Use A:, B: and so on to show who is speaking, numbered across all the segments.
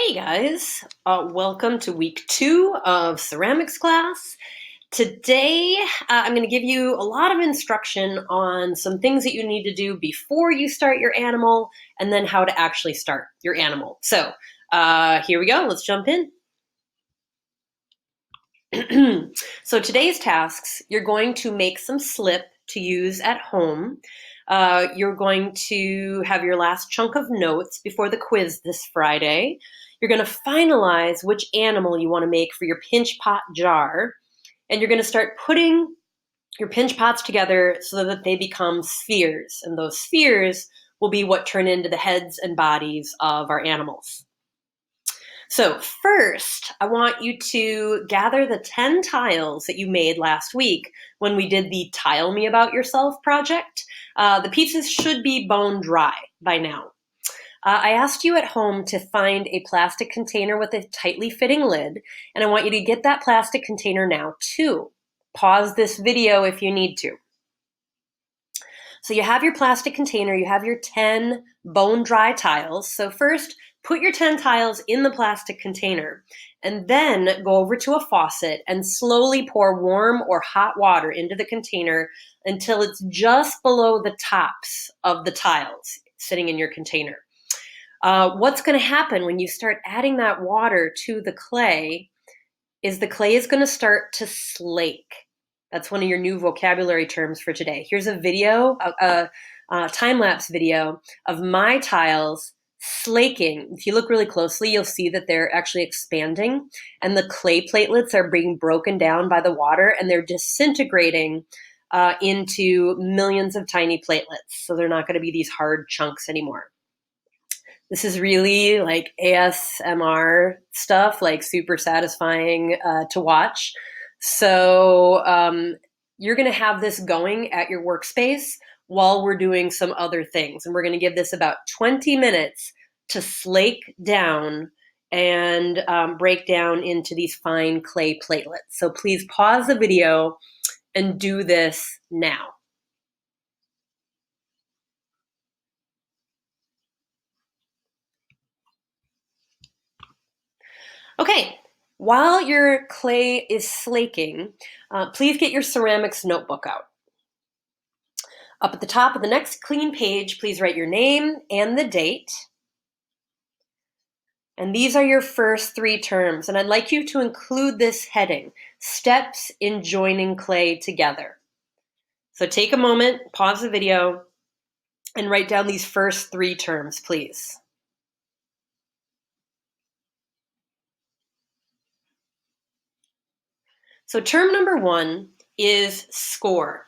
A: Hey guys, welcome to week 2 of ceramics class. Today I'm going to give you a lot of instruction on some things that you need to do before you start your animal and then how to actually start your animal. So here we go, let's jump in. So today's tasks, you're going to make some slip to use at home. You're going to have your last chunk of notes before the quiz this Friday. You're going to finalize which animal you want to make for your pinch pot jar. And you're going to start putting your pinch pots together so that they become spheres. And those spheres will be what turn into the heads and bodies of our animals. So first, I want you to gather the 10 tiles that you made last week when we did the Tile Me About Yourself project. The pieces should be bone dry by now. I asked you at home to find a plastic container with a tightly fitting lid, and I want you to get that plastic container now too. Pause this video if you need to. So you have your plastic container, you have your 10 bone dry tiles. So first, put your 10 tiles in the plastic container and then go over to a faucet and slowly pour warm or hot water into the container until it's just below the tops of the tiles sitting in your container. What's going to happen when you start adding that water to the clay is the clay is going to start to slake. That's one of your new vocabulary terms for today. Here's a video, a time-lapse video of my tiles slaking. If you look really closely, you'll see that they're actually expanding and the clay platelets are being broken down by the water and they're disintegrating into millions of tiny platelets. So they're not going to be these hard chunks anymore. This is really like ASMR stuff, like super satisfying to watch. So you're going to have this going at your workspace while we're doing some other things. And we're going to give this about 20 minutes to slake down and break down into these fine clay platelets. So please pause the video and do this now. Okay, while your clay is slaking, please get your ceramics notebook out. Up at the top of the next clean page, please write your name and the date. And these are your first 3 terms, and I'd like you to include this heading, Steps in Joining Clay Together. So take a moment, pause the video, and write down these first 3 terms, please. So term number 1 is score.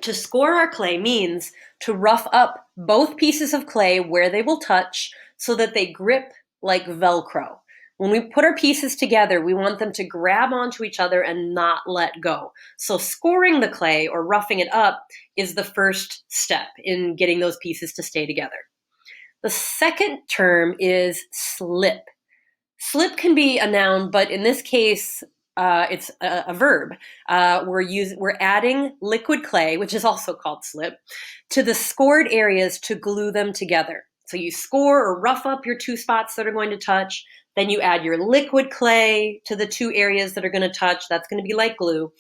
A: To score our clay means to rough up both pieces of clay where they will touch so that they grip like Velcro. When we put our pieces together, we want them to grab onto each other and not let go. So scoring the clay or roughing it up is the first step in getting those pieces to stay together. The second term is slip. Slip can be a noun, but in this case, it's a verb. We're adding liquid clay, which is also called slip, to the scored areas to glue them together. So you score or rough up your 2 spots that are going to touch, then you add your liquid clay to the 2 areas that are going to touch. That's going to be like glue.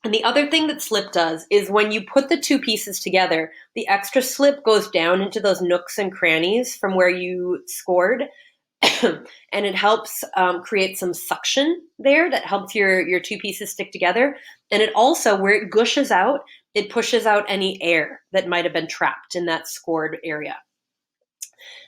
A: And the other thing that slip does is when you put the 2 pieces together, the extra slip goes down into those nooks and crannies from where you scored. And it helps create some suction there that helps your 2 pieces stick together. And it also, where it gushes out, it pushes out any air that might have been trapped in that scored area.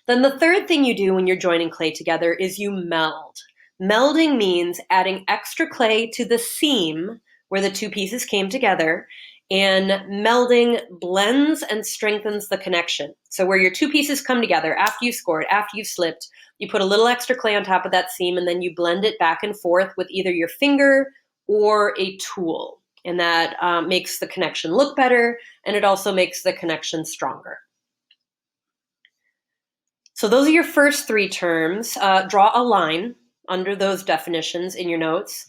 A: Then the third thing you do when you're joining clay together is you meld. Melding means adding extra clay to the seam where the 2 pieces came together, and melding blends and strengthens the connection. So where your 2 pieces come together after you scored, after you've slipped, you put a little extra clay on top of that seam and then you blend it back and forth with either your finger or a tool. And that makes the connection look better, and it also makes the connection stronger. So those are your first 3 terms. Draw a line under those definitions in your notes.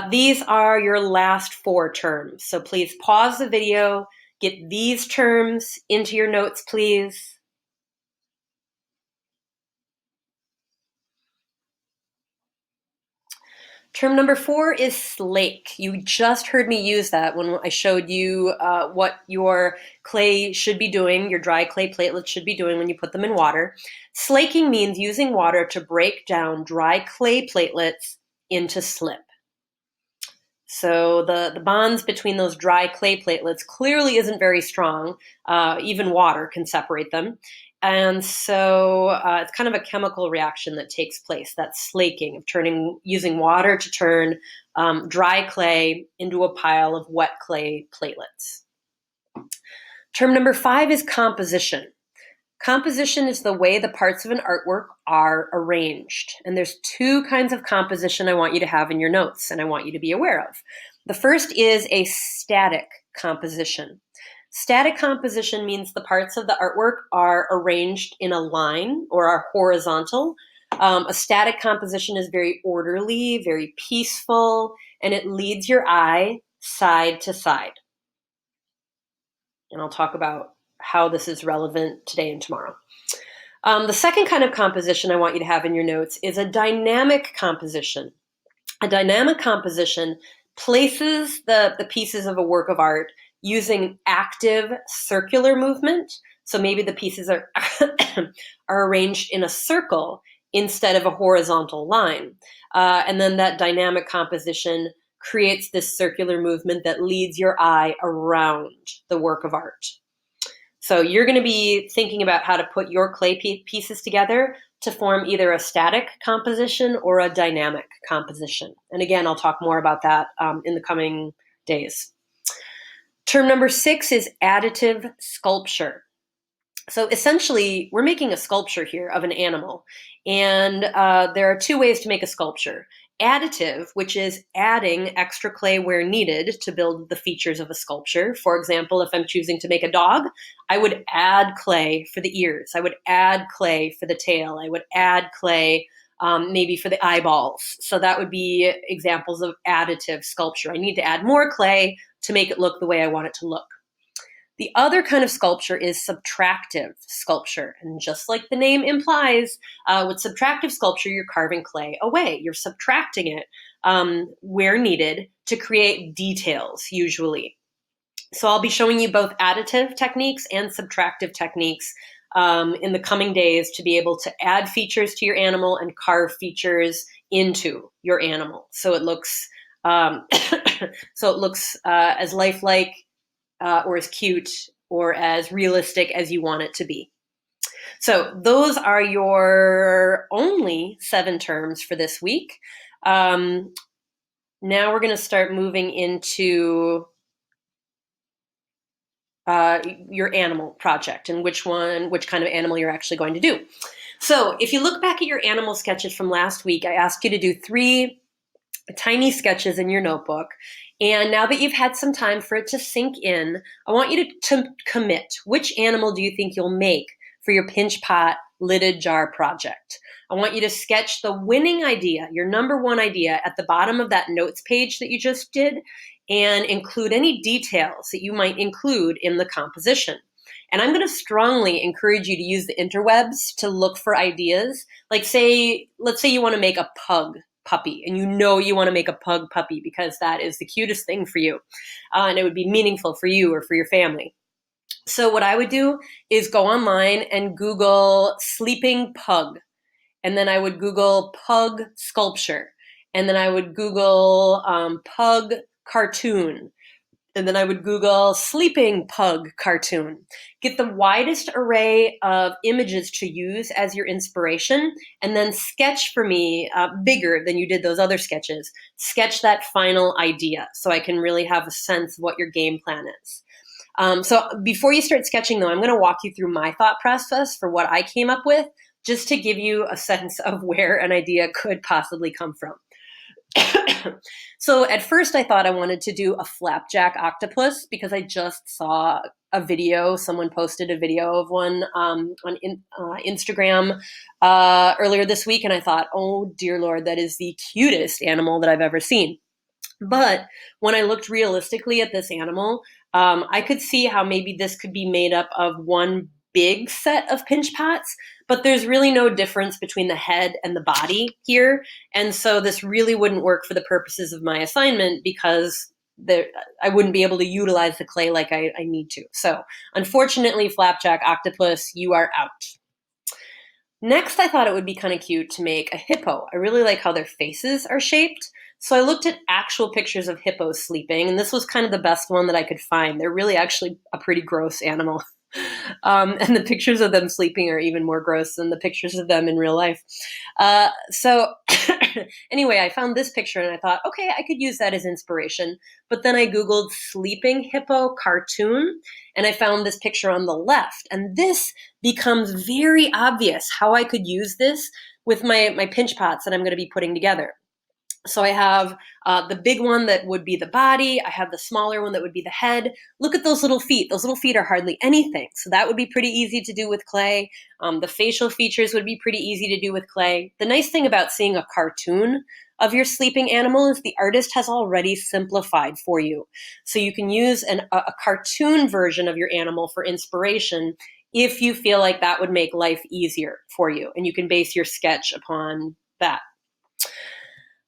A: These are your last 4 terms. So please pause the video, get these terms into your notes, please. Term number 4 is slake. You just heard me use that when I showed you what your clay should be doing, your dry clay platelets should be doing when you put them in water. Slaking means using water to break down dry clay platelets into slip. So the bonds between those dry clay platelets clearly isn't very strong. Even water can separate them. And so it's kind of a chemical reaction that takes place, that slaking of using water to turn dry clay into a pile of wet clay platelets. Term number 5 is composition. Composition is the way the parts of an artwork are arranged. And there's 2 kinds of composition I want you to have in your notes and I want you to be aware of. The first is a static composition. Static composition means the parts of the artwork are arranged in a line or are horizontal. A static composition is very orderly, very peaceful, and it leads your eye side to side. And I'll talk about how this is relevant today and tomorrow. The second kind of composition I want you to have in your notes is a dynamic composition. A dynamic composition places the pieces of a work of art using active circular movement. So maybe the pieces are, are arranged in a circle instead of a horizontal line. And then that dynamic composition creates this circular movement that leads your eye around the work of art. So you're going to be thinking about how to put your clay pieces together to form either a static composition or a dynamic composition. And again, I'll talk more about that in the coming days. Term number 6 is additive sculpture. So essentially, we're making a sculpture here of an animal. And there are 2 ways to make a sculpture. Additive, which is adding extra clay where needed to build the features of a sculpture. For example, if I'm choosing to make a dog, I would add clay for the ears. I would add clay for the tail. I would add clay maybe for the eyeballs. So that would be examples of additive sculpture. I need to add more clay to make it look the way I want it to look. The other kind of sculpture is subtractive sculpture. And just like the name implies, with subtractive sculpture, you're carving clay away. You're subtracting it where needed to create details, usually. So I'll be showing you both additive techniques and subtractive techniques in the coming days to be able to add features to your animal and carve features into your animal. So it looks as lifelike or as cute or as realistic as you want it to be. So those are your only 7 terms for this week. Now we're going to start moving into your animal project and which kind of animal you're actually going to do. So if you look back at your animal sketches from last week, I asked you to do 3 tiny sketches in your notebook. And now that you've had some time for it to sink in, I want you to commit. Which animal do you think you'll make for your pinch pot lidded jar project? I want you to sketch the winning idea, your number 1 idea, at the bottom of that notes page that you just did, and include any details that you might include in the composition. And I'm going to strongly encourage you to use the interwebs to look for ideas. Like let's say you want to make a pug puppy, and you know you want to make a pug puppy because that is the cutest thing for you, and it would be meaningful for you or for your family. So what I would do is go online and Google sleeping pug, and then I would Google pug sculpture, and then I would Google pug cartoon, and then I would Google sleeping pug cartoon. Get the widest array of images to use as your inspiration, and then sketch for me bigger than you did those other sketches. Sketch that final idea so I can really have a sense of what your game plan is. So before you start sketching, though, I'm going to walk you through my thought process for what I came up with, just to give you a sense of where an idea could possibly come from. So at first I thought I wanted to do a flapjack octopus because I just saw a video. Someone posted a video of one on Instagram earlier this week, and I thought, oh dear Lord, that is the cutest animal that I've ever seen. But when I looked realistically at this animal, I could see how maybe this could be made up of one big set of pinch pots, but there's really no difference between the head and the body here. And so this really wouldn't work for the purposes of my assignment because I wouldn't be able to utilize the clay like I need to. So unfortunately, Flapjack Octopus, you are out. Next, I thought it would be kind of cute to make a hippo. I really like how their faces are shaped. So I looked at actual pictures of hippos sleeping, and this was kind of the best one that I could find. They're really actually a pretty gross animal. And the pictures of them sleeping are even more gross than the pictures of them in real life. So anyway, I found this picture and I thought, okay, I could use that as inspiration. But then I Googled sleeping hippo cartoon and I found this picture on the left. And this becomes very obvious how I could use this with my pinch pots that I'm going to be putting together. So I have the big one that would be the body. I have the smaller one that would be the head. Look at those little feet. Those little feet are hardly anything. So that would be pretty easy to do with clay. The facial features would be pretty easy to do with clay. The nice thing about seeing a cartoon of your sleeping animal is the artist has already simplified for you. So you can use a cartoon version of your animal for inspiration if you feel like that would make life easier for you. And you can base your sketch upon that.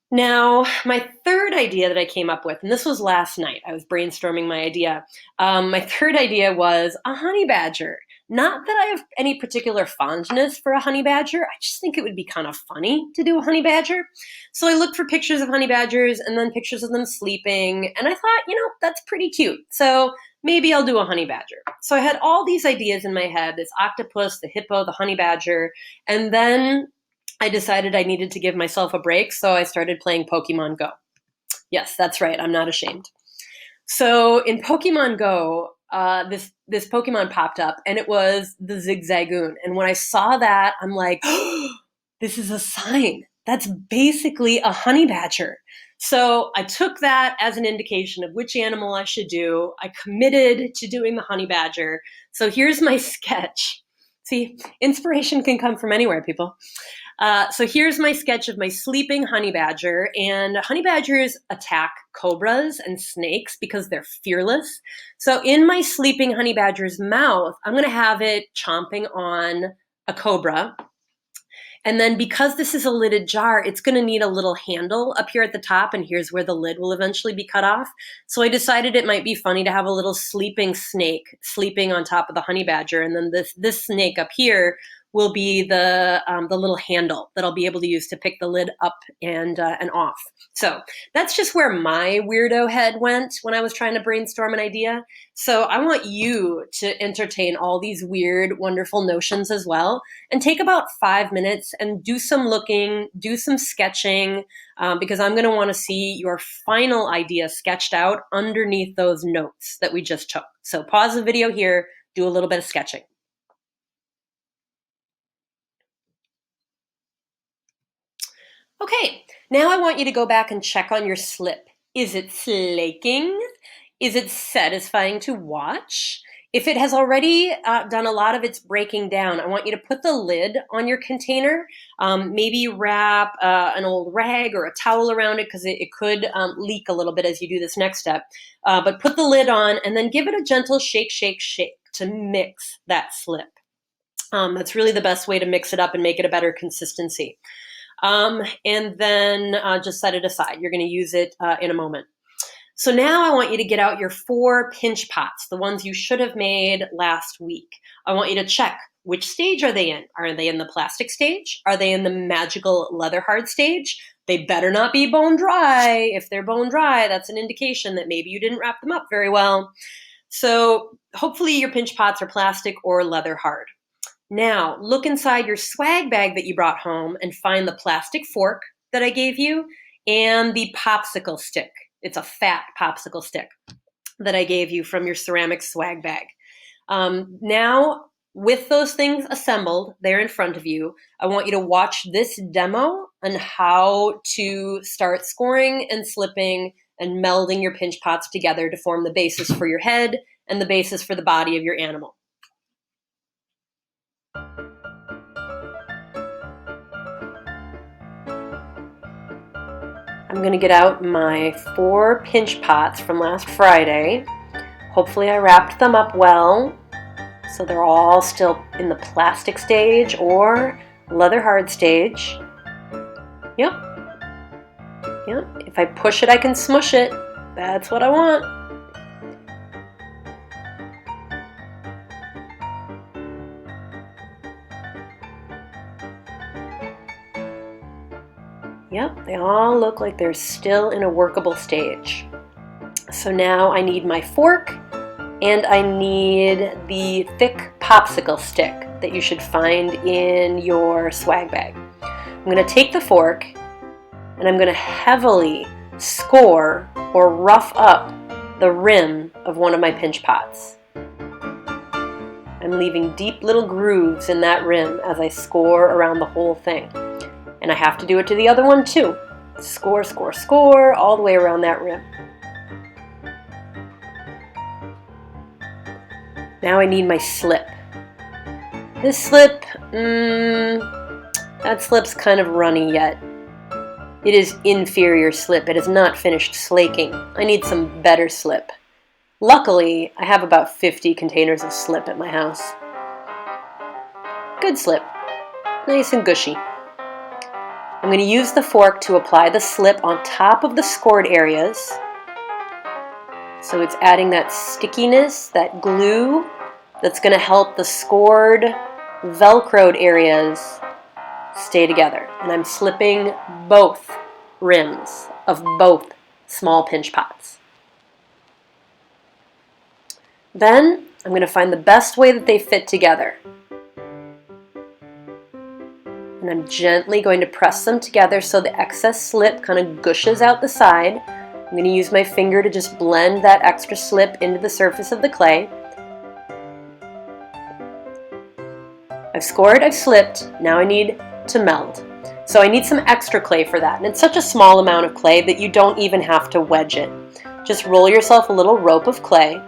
A: Now, my third idea that I came up with, and this was last night, I was brainstorming my idea. My third idea was a honey badger. Not that I have any particular fondness for a honey badger. I just think it would be kind of funny to do a honey badger. So I looked for pictures of honey badgers and then pictures of them sleeping. And I thought, that's pretty cute. So maybe I'll do a honey badger. So I had all these ideas in my head, this octopus, the hippo, the honey badger, and then I decided I needed to give myself a break, so I started playing Pokemon Go. Yes, that's right. I'm not ashamed. So in Pokemon Go, this Pokemon popped up, and it was the Zigzagoon. And when I saw that, I'm like, oh, this is a sign. That's basically a honey badger. So I took that as an indication of which animal I should do. I committed to doing the honey badger. So here's my sketch. See, inspiration can come from anywhere, people. So here's my sketch of my sleeping honey badger, and honey badgers attack cobras and snakes because they're fearless. So in my sleeping honey badger's mouth, I'm going to have it chomping on a cobra. And then because this is a lidded jar, it's going to need a little handle up here at the top, and here's where the lid will eventually be cut off. So I decided it might be funny to have a little sleeping snake sleeping on top of the honey badger, and then this snake up here will be the little handle that I'll be able to use to pick the lid up and off. So that's just where my weirdo head went when I was trying to brainstorm an idea. So I want you to entertain all these weird, wonderful notions as well, and take about 5 minutes and do some looking, do some sketching, because I'm going to want to see your final idea sketched out underneath those notes that we just took. So pause the video here, do a little bit of sketching. Okay, now I want you to go back and check on your slip. Is it flaking? Is it satisfying to watch? If it has already done a lot of its breaking down, I want you to put the lid on your container. Maybe wrap an old rag or a towel around it because it could leak a little bit as you do this next step. But put the lid on and then give it a gentle shake, shake, shake to mix that slip. That's really the best way to mix it up and make it a better consistency. And then just set it aside. You're going to use it in a moment. So now I want you to get out your 4 pinch pots, the ones you should have made last week. I want you to check which stage are they in. Are they in the plastic stage? Are they in the magical leather hard stage? They better not be bone dry. If they're bone dry, that's an indication that maybe you didn't wrap them up very well. So hopefully your pinch pots are plastic or leather hard. Now, look inside your swag bag that you brought home and find the plastic fork that I gave you and the popsicle stick. It's a fat popsicle stick that I gave you from your ceramic swag bag. Now, with those things assembled there in front of you, I want you to watch this demo on how to start scoring and slipping and melding your pinch pots together to form the basis for your head and the basis for the body of your animal. I'm going to get out my 4 pinch pots from last Friday. Hopefully I wrapped them up well. So they're all still in the plastic stage or leather hard stage. Yep. Yep. If I push it, I can smush it. That's what I want. Yep, they all look like they're still in a workable stage. So now I need my fork and I need the thick popsicle stick that you should find in your swag bag. I'm going to take the fork and I'm going to heavily score or rough up the rim of one of my pinch pots. I'm leaving deep little grooves in that rim as I score around the whole thing. And I have to do it to the other one too. Score, score, score, all the way around that rim. Now I need my slip. This slip, that slip's kind of runny yet. It is inferior slip. It has not finished slaking. I need some better slip. Luckily, I have about 50 containers of slip at my house. Good slip. Nice and gushy. I'm going to use the fork to apply the slip on top of the scored areas. So it's adding that stickiness, that glue, that's going to help the scored, velcroed areas stay together. And I'm slipping both rims of both small pinch pots. Then I'm going to find the best way that they fit together. And I'm gently going to press them together so the excess slip kind of gushes out the side. I'm going to use my finger to just blend that extra slip into the surface of the clay. I've scored, I've slipped, now I need to meld. So I need some extra clay for that. And it's such a small amount of clay that you don't even have to wedge it. Just roll yourself a little rope of clay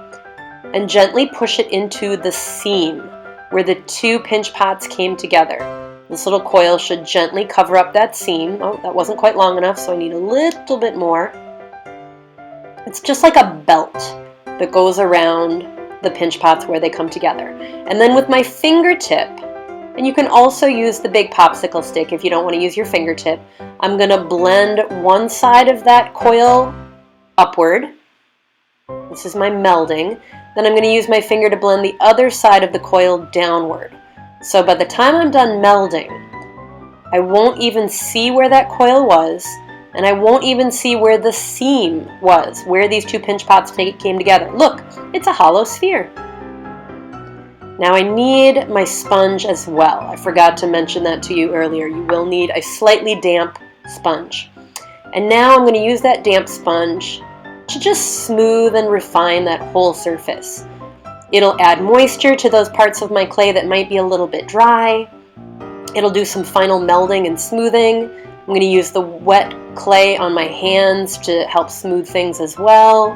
A: and gently push it into the seam where the two pinch pots came together. This little coil should gently cover up that seam. Oh, that wasn't quite long enough, so I need a little bit more. It's just like a belt that goes around the pinch pots where they come together. And then with my fingertip, and you can also use the big popsicle stick if you don't want to use your fingertip, I'm going to blend one side of that coil upward. This is my melding. Then I'm going to use my finger to blend the other side of the coil downward. So by the time I'm done melding, I won't even see where that coil was, and I won't even see where the seam was, where these two pinch pots came together. Look, it's a hollow sphere. Now I need my sponge as well. I forgot to mention that to you earlier. You will need a slightly damp sponge. And now I'm going to use that damp sponge to just smooth and refine that whole surface. It'll add moisture to those parts of my clay that might be a little bit dry. It'll do some final melding and smoothing. I'm going to use the wet clay on my hands to help smooth things as well.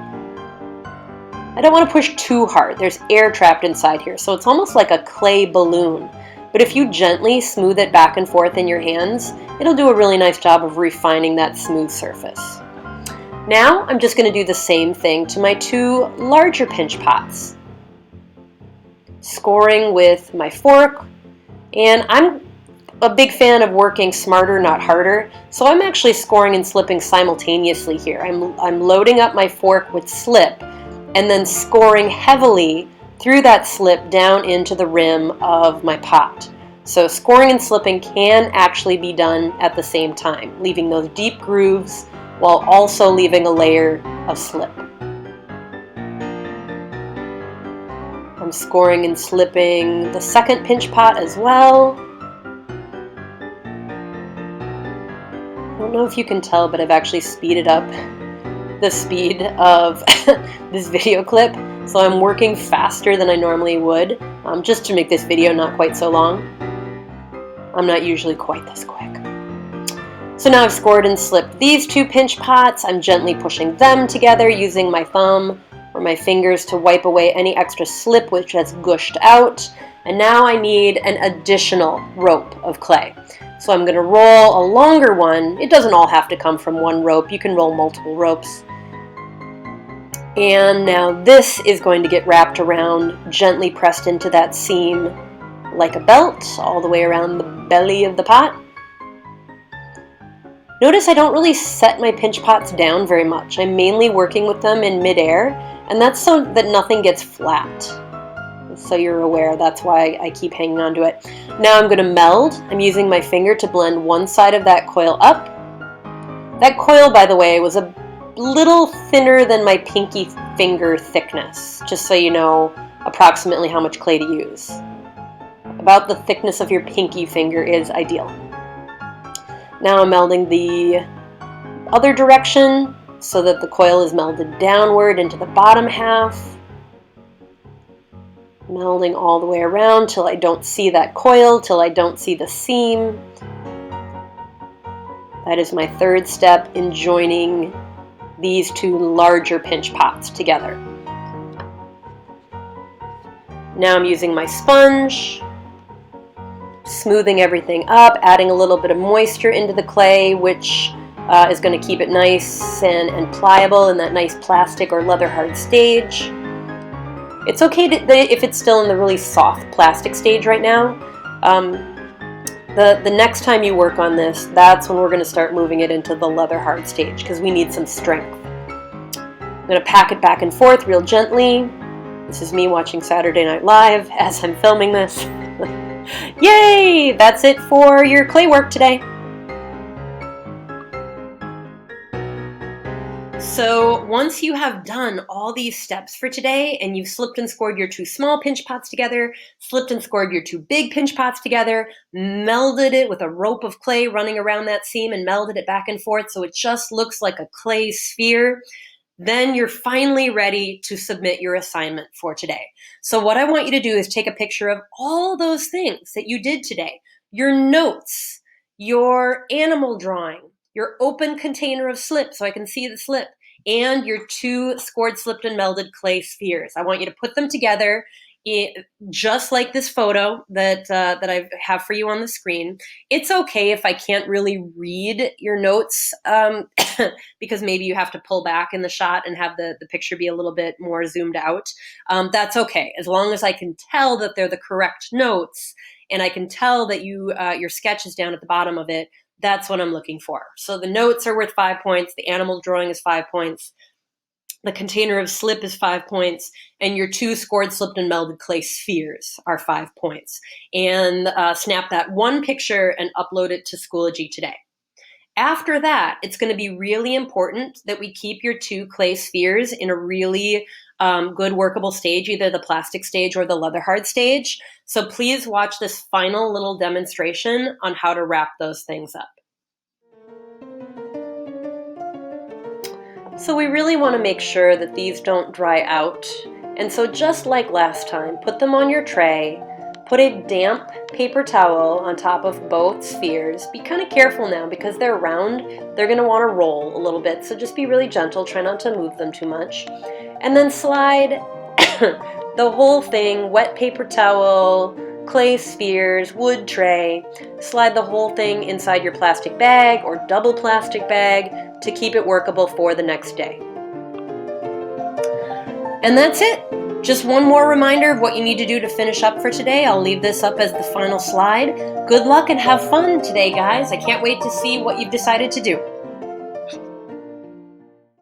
A: I don't want to push too hard. There's air trapped inside here, so it's almost like a clay balloon. But if you gently smooth it back and forth in your hands, it'll do a really nice job of refining that smooth surface. Now I'm just going to do the same thing to my two larger pinch pots. Scoring with my fork, and I'm a big fan of working smarter, not harder, so I'm actually scoring and slipping simultaneously here. I'm loading up my fork with slip and then scoring heavily through that slip down into the rim of my pot. So scoring and slipping can actually be done at the same time, leaving those deep grooves while also leaving a layer of slip. I'm scoring and slipping the second pinch pot as well. I don't know if you can tell, but I've actually speeded up the speed of this video clip, so I'm working faster than I normally would, just to make this video not quite so long. I'm not usually quite this quick. So now I've scored and slipped these two pinch pots. I'm gently pushing them together using my thumb or my fingers to wipe away any extra slip which has gushed out. And now I need an additional rope of clay. So I'm going to roll a longer one. It doesn't all have to come from one rope. You can roll multiple ropes. And now this is going to get wrapped around, gently pressed into that seam like a belt, all the way around the belly of the pot. Notice I don't really set my pinch pots down very much. I'm mainly working with them in midair, and that's so that nothing gets flat. So you're aware, that's why I keep hanging on to it. Now I'm going to meld. I'm using my finger to blend one side of that coil up. That coil, by the way, was a little thinner than my pinky finger thickness, just so you know approximately how much clay to use. About the thickness of your pinky finger is ideal. Now I'm melding the other direction so that the coil is melded downward into the bottom half. Melding all the way around till I don't see that coil, till I don't see the seam. That is my third step in joining these two larger pinch pots together. Now I'm using my sponge, smoothing everything up, adding a little bit of moisture into the clay, which is going to keep it nice and pliable in that nice plastic or leather hard stage. It's okay if it's still in the really soft plastic stage right now. The next time you work on this, that's when we're going to start moving it into the leather hard stage because we need some strength. I'm going to pack it back and forth real gently. This is me watching Saturday Night Live as I'm filming this. Yay! That's it for your clay work today. So once you have done all these steps for today and you've slipped and scored your two small pinch pots together, slipped and scored your two big pinch pots together, melded it with a rope of clay running around that seam and melded it back and forth so it just looks like a clay sphere, then you're finally ready to submit your assignment for today. So what I want you to do is take a picture of all those things that you did today, your notes, your animal drawing, your open container of slip so I can see the slip, and your two scored, slipped, and melded clay spheres. I want you to put them together just like this photo that I have for you on the screen. It's okay if I can't really read your notes because maybe you have to pull back in the shot and have the picture be a little bit more zoomed out. That's okay, as long as I can tell that they're the correct notes and I can tell that your sketch is down at the bottom of it. That's what I'm looking for. So the notes are worth 5 points, the animal drawing is 5 points, the container of slip is 5 points, and your two scored, slipped, and melded clay spheres are 5 points. And snap that one picture and upload it to Schoology today. After that, it's going to be really important that we keep your two clay spheres in a really good workable stage, either the plastic stage or the leather hard stage. So please watch this final little demonstration on how to wrap those things up. So we really want to make sure that these don't dry out. And so just like last time, put them on your tray, put a damp paper towel on top of both spheres. Be kind of careful now because they're round. They're going to want to roll a little bit, so just be really gentle. Try not to move them too much. And then slide the whole thing, wet paper towel, clay spheres, wood tray, slide the whole thing inside your plastic bag or double plastic bag to keep it workable for the next day. And that's it. Just one more reminder of what you need to do to finish up for today. I'll leave this up as the final slide. Good luck and have fun today, guys. I can't wait to see what you've decided to do.